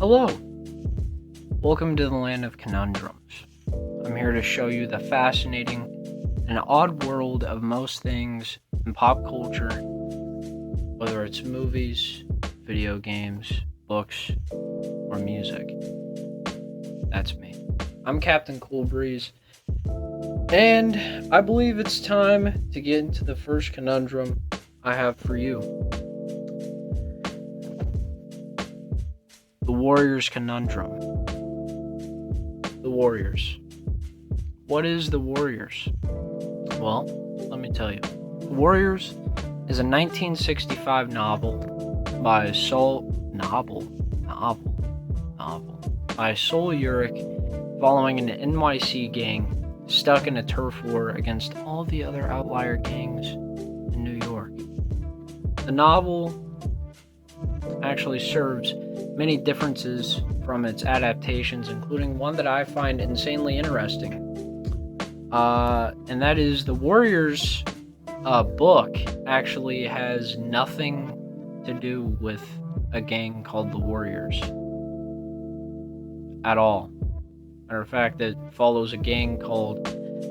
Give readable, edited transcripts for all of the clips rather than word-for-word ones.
Hello! Welcome to the land of conundrums. I'm here to show you the fascinating and odd world of most things in pop culture, whether it's movies, video games, books, or music. That's me. I'm Captain Cool Breeze, and I believe it's time to get into the first conundrum I have for you. The Warriors Conundrum. The Warriors. What is The Warriors? Well, let me tell you. The Warriors is a 1965 novel by Sol Urich following an NYC gang stuck in a turf war against all the other outlier gangs in New York. The novel actually serves many differences from its adaptations, including one that I find insanely interesting. And that is the Warriors book actually has nothing to do with a gang called the Warriors at all. Matter of fact, it follows a gang called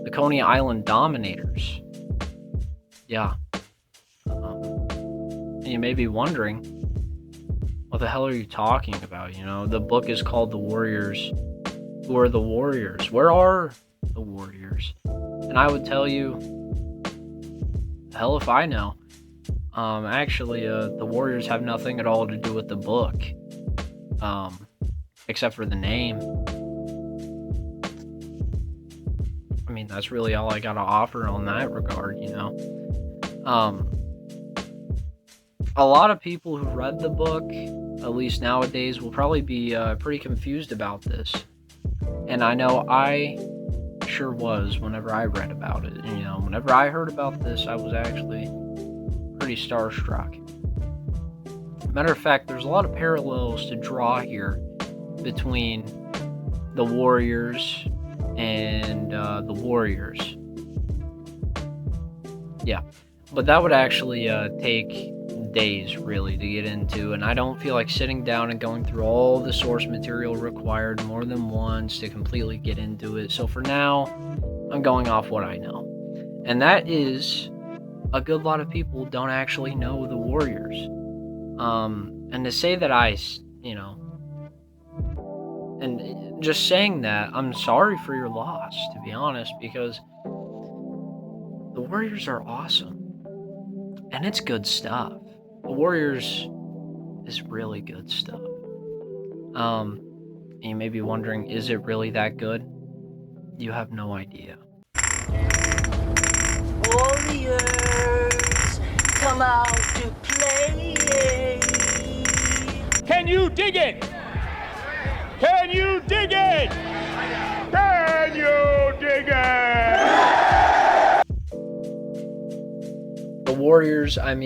the Coney Island Dominators. Yeah. And you may be wondering, what the hell are you talking about? You know, the book is called The Warriors. Who are the Warriors? Where are the Warriors? And I would tell you, hell if I know. Actually, the Warriors have nothing at all to do with the book. Except for the name. I mean, that's really all I got to offer on that regard, you know. A lot of people who read the book, at least nowadays, will probably be pretty confused about this. And I know I sure was whenever I read about it. And, you know, whenever I heard about this, I was actually pretty starstruck. Matter of fact, there's a lot of parallels to draw here between the Warriors and the Warriors. Yeah, but that would actually take days really to get into, and I don't feel like sitting down and going through all the source material required more than once to completely get into it. So for now, I'm going off what I know, and that is a good lot of people don't actually know the Warriors. And to say that and just saying that, I'm sorry for your loss, to be honest, because the Warriors are awesome, and it's good stuff. The Warriors is really good stuff. And you may be wondering, is it really that good? You have no idea. Warriors, come out to play. Can you dig it? Can you dig it? Can you dig it? The Warriors, not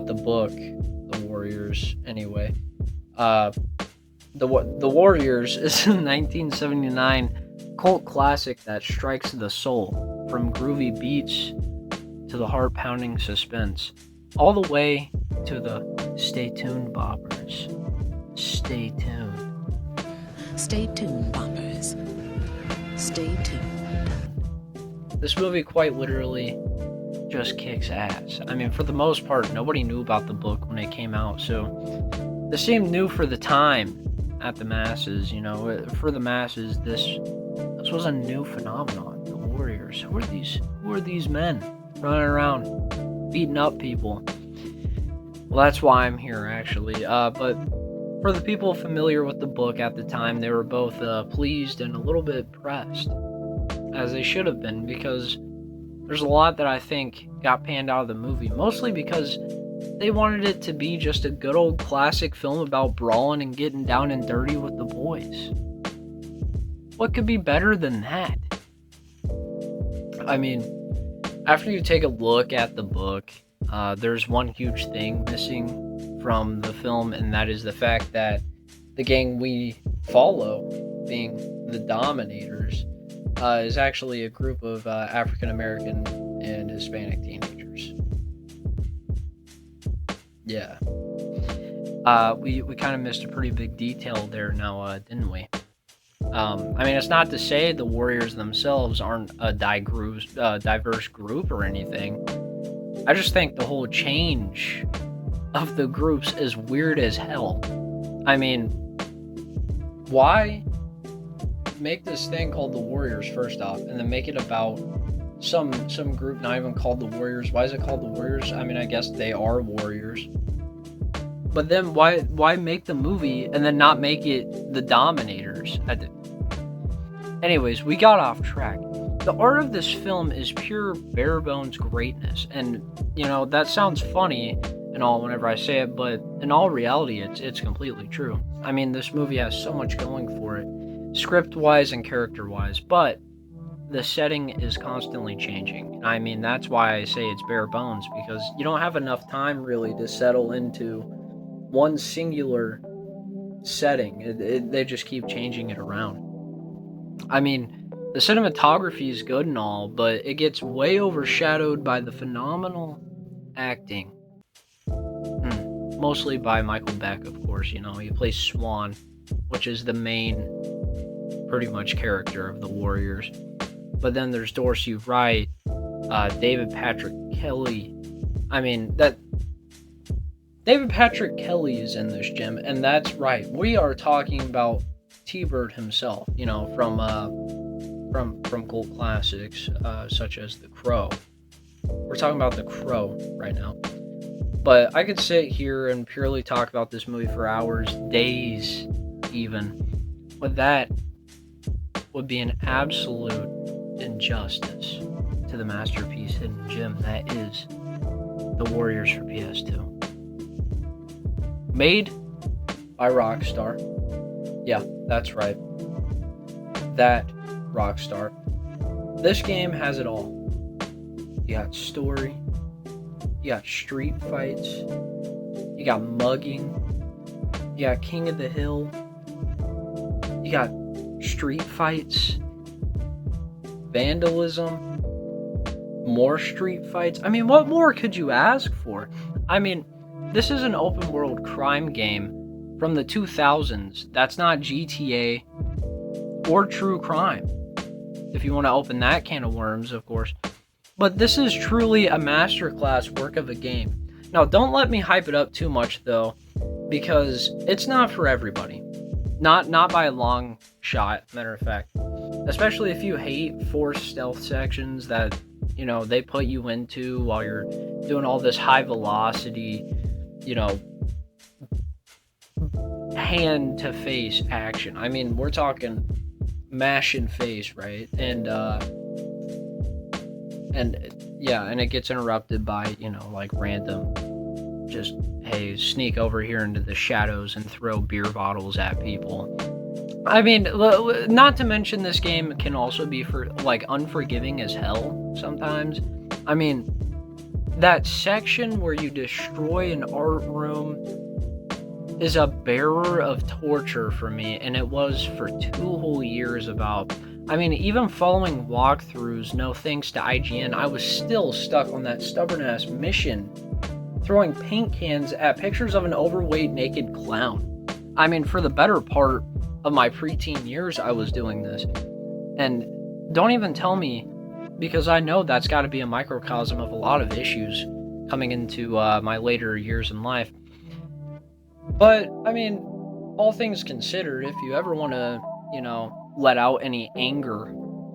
the book, The Warriors, anyway. The Warriors is a 1979 cult classic that strikes the soul, from groovy beats to the heart-pounding suspense, all the way to the stay tuned boppers. Stay tuned. Stay tuned, boppers. Stay tuned. This movie quite literally just kicks ass. I mean, for the most part, nobody knew about the book when it came out, so this seemed new for the time at the masses, you know. For the masses, this was a new phenomenon. The Warriors. Who are these men running around beating up people? Well, that's why I'm here, actually. But for the people familiar with the book at the time, they were both pleased and a little bit pressed, as they should have been, because there's a lot that I think got panned out of the movie, mostly because they wanted it to be just a good old classic film about brawling and getting down and dirty with the boys. What could be better than that? I mean, after you take a look at the book, there's one huge thing missing from the film, and that is the fact that the gang we follow, being the Dominators, is actually a group of African American and Hispanic teenagers. Yeah. We kind of missed a pretty big detail there now, didn't we? I mean, it's not to say the Warriors themselves aren't a diverse group or anything. I just think the whole change of the groups is weird as hell. I mean, why make this thing called the Warriors first off, and then make it about some group not even called the Warriors? Why is it called the Warriors? I mean, I guess they are warriors. But then why make the movie and then not make it the Dominators? Anyways, we got off track. The art of this film is pure bare bones greatness, and you know that sounds funny and all whenever I say it, but in all reality, it's completely true. I mean, this movie has so much going for it, script-wise and character-wise, but the setting is constantly changing. I mean, that's why I say it's bare bones, because you don't have enough time really to settle into one singular setting. They just keep changing it around. I mean, the cinematography is good and all, but it gets way overshadowed by the phenomenal acting. Mostly by Michael Beck, of course. You know, he plays Swan, which is the main, pretty much, character of the Warriors. But then there's Dorsey Wright, David Patrick Kelly. I mean, David Patrick Kelly is in this, Jim, and that's right. We are talking about T-Bird himself, you know, from cult classics such as The Crow. We're talking about The Crow right now. But I could sit here and purely talk about this movie for hours, days even. But that would be an absolute injustice to the masterpiece hidden gem that is The Warriors for PS2. Made by Rockstar. Yeah, that's right. That Rockstar. This game has it all. You got story, you got street fights, you got mugging, you got King of the Hill, you got street fights, vandalism, more street fights. I mean, what more could you ask for? I mean, this is an open world crime game from the 2000s. That's not GTA or true crime, if you want to open that can of worms, of course. But this is truly a masterclass work of a game. Now, don't let me hype it up too much, though, because it's not for everybody. Not by a long shot, matter of fact. Especially if you hate forced stealth sections that, you know, they put you into while you're doing all this high velocity, you know, hand to face action. I mean, we're talking mash and face, right? And it gets interrupted by, you know, like random, just, hey, sneak over here into the shadows and throw beer bottles at people. I mean, not to mention this game can also be unforgiving as hell sometimes. I mean, that section where you destroy an art room is a bearer of torture for me, and it was for 2 whole years about. I mean, even following walkthroughs, no thanks to IGN, I was still stuck on that stubborn-ass mission, throwing paint cans at pictures of an overweight naked clown. I mean, for the better part of my preteen years, I was doing this. And don't even tell me, because I know that's got to be a microcosm of a lot of issues coming into my later years in life. But, I mean, all things considered, if you ever want to, you know, let out any anger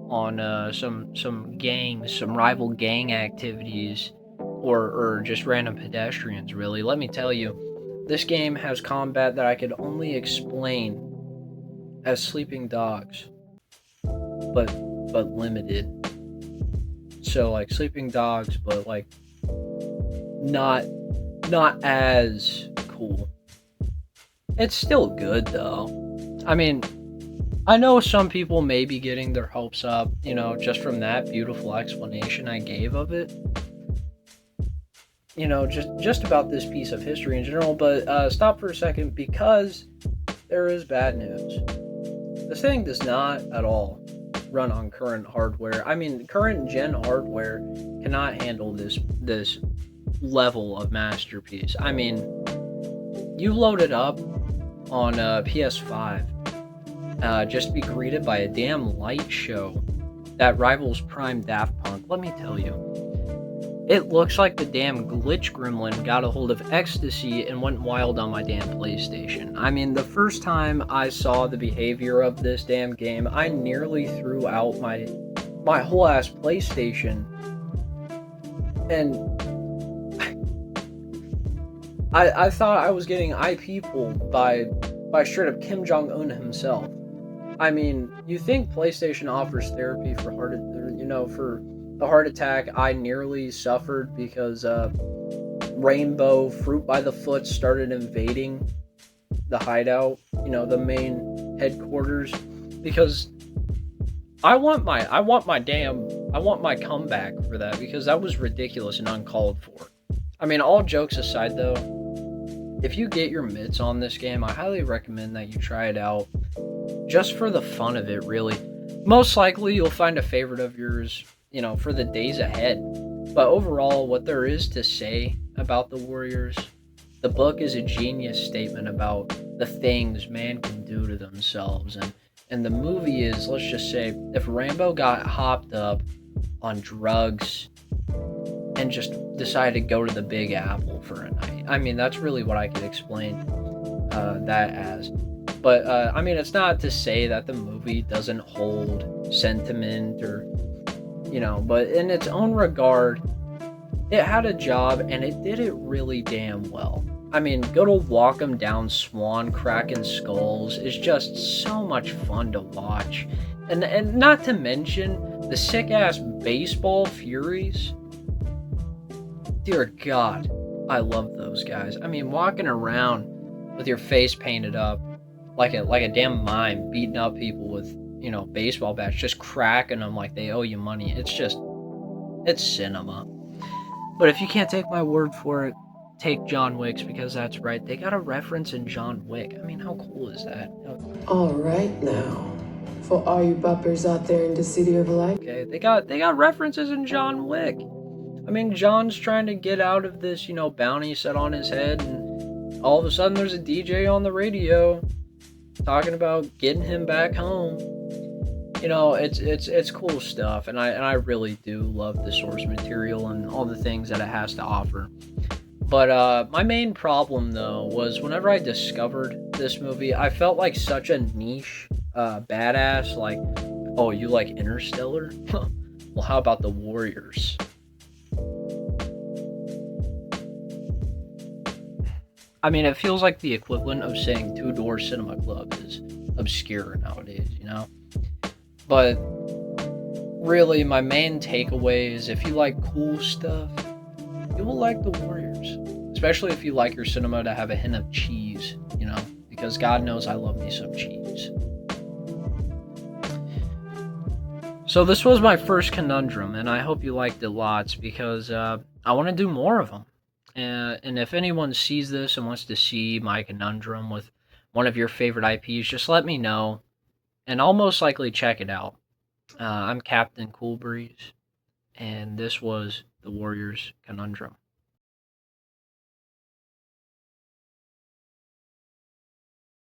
on some gangs, some rival gang activities, or just random pedestrians, really, let me tell you, this game has combat that I could only explain as sleeping dogs, but limited. So, like, sleeping dogs, but, like, not as cool. It's still good, though. I mean, I know some people may be getting their hopes up, you know, just from that beautiful explanation I gave of it. You know, just about this piece of history in general, but stop for a second, because there is bad news. This thing does not at all run on current hardware. I mean, current gen hardware cannot handle this level of masterpiece. I mean, you load it up on PS5, just to be greeted by a damn light show that rivals Prime Daft Punk. Let me tell you, it looks like the damn glitch gremlin got a hold of ecstasy and went wild on my damn PlayStation. I mean, the first time I saw the behavior of this damn game, I nearly threw out my whole ass PlayStation. And I thought I was getting IP pulled by straight up Kim Jong-un himself. I mean, you think PlayStation offers therapy for for the heart attack I nearly suffered because Rainbow Fruit by the Foot started invading the hideout, the main headquarters, because I want my comeback for that, because that was ridiculous and uncalled for. I mean, all jokes aside though, if you get your mitts on this game, I highly recommend that you try it out, just for the fun of it, really. Most likely you'll find a favorite of yours, for the days ahead. But overall, what there is to say about the Warriors, the book is a genius statement about the things man can do to themselves. And the movie is, let's just say, if Rambo got hopped up on drugs and just decided to go to the Big Apple for a night. I mean, that's really what I could explain that as. But, I mean, it's not to say that the movie doesn't hold sentiment or, but in its own regard, it had a job and it did it really damn well. I mean, good old walk 'em down Swan cracking skulls is just so much fun to watch. And not to mention the sick-ass baseball furies. Dear God, I love those guys. I mean, walking around with your face painted up like a damn mime, beating up people with, baseball bats, just cracking them like they owe you money. It's cinema. But if you can't take my word for it, take John Wick's, because that's right. They got a reference in John Wick. I mean, how cool is that? All right now, for all you buppers out there in the city of light. Okay, they got references in John Wick. I mean, John's trying to get out of this, bounty set on his head, and all of a sudden there's a DJ on the radio talking about getting him back home. It's cool stuff, and I really do love the source material and all the things that it has to offer. But my main problem though was whenever I discovered this movie, I felt like such a niche badass. Like, oh, you like Interstellar? Well, how about the Warriors? I mean, it feels like the equivalent of saying Two Door Cinema Club is obscure nowadays, But really, my main takeaway is if you like cool stuff, you will like the Warriors. Especially if you like your cinema to have a hint of cheese, because God knows I love me some cheese. So this was my first Conundrum, and I hope you liked it lots, because I want to do more of them. And if anyone sees this and wants to see my Conundrum with one of your favorite IPs, just let me know, and I'll most likely check it out. I'm Captain Cool Breeze, and this was the Warriors Conundrum.